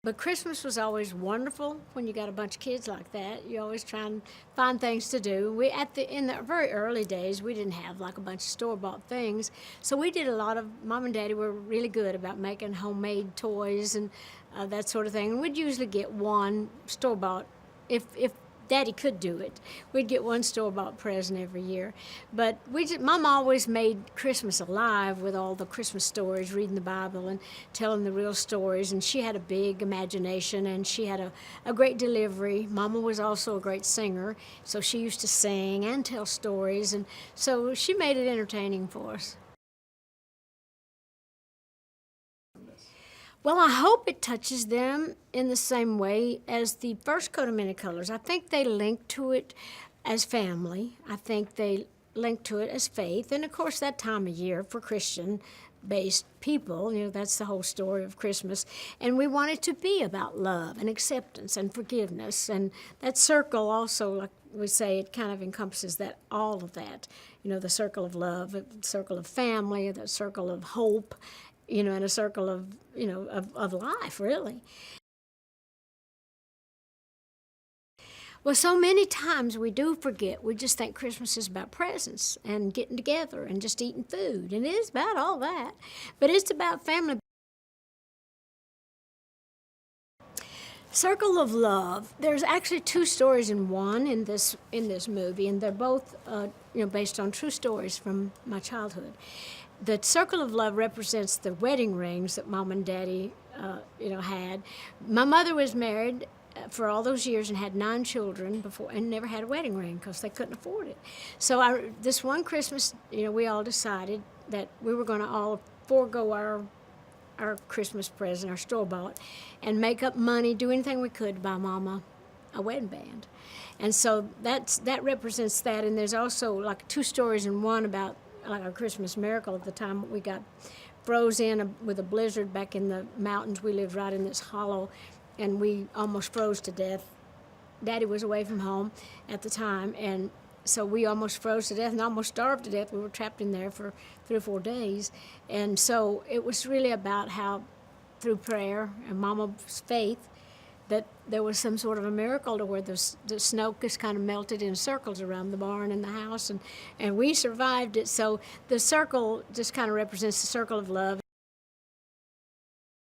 But Christmas was always wonderful when you got a bunch of kids like that. You always try and find things to do. In the very early days, we didn't have like a bunch of store-bought things, so we did a lot of. Mom and Daddy were really good about making homemade toys and that sort of thing. And we'd usually get one store-bought if Daddy could do it. We'd get one store-bought present every year. But Mom always made Christmas alive with all the Christmas stories, reading the Bible and telling the real stories. And she had a big imagination, and she had a great delivery. Mama was also a great singer, so she used to sing and tell stories. And so she made it entertaining for us. Well, I hope it touches them in the same way as the first coat of many colors. I think they link to it as family. I think they link to it as faith. And of course, that time of year for Christian-based people, that's the whole story of Christmas. And we want it to be about love and acceptance and forgiveness. And that circle also, like we say, it kind of encompasses all of that. The circle of love, the circle of family, the circle of hope, and a circle of, of life, really. Well, so many times we do forget. We just think Christmas is about presents and getting together and just eating food. And it is about all that. But it's about family. Circle of Love. There's actually two stories in one in this movie, and they're both based on true stories from my childhood. The Circle of Love represents the wedding rings that Mom and Daddy, had. My mother was married for all those years and had 9 children before, and never had a wedding ring because they couldn't afford it. So this one Christmas, we all decided that we were going to all forego our Christmas present, our store-bought, and make up money, do anything we could to buy Mama a wedding band. And so that represents that. And there's also like 2 stories in one about like our Christmas miracle at the time we got froze in with a blizzard back in the mountains. We lived right in this hollow, and we almost froze to death. Daddy was away from home at the time, and so we almost froze to death and almost starved to death. We were trapped in there for 3 or 4 days. And so it was really about how, through prayer and Mama's faith, that there was some sort of a miracle to where the snow just kind of melted in circles around the barn and the house, and we survived it. So the circle just kind of represents the circle of love.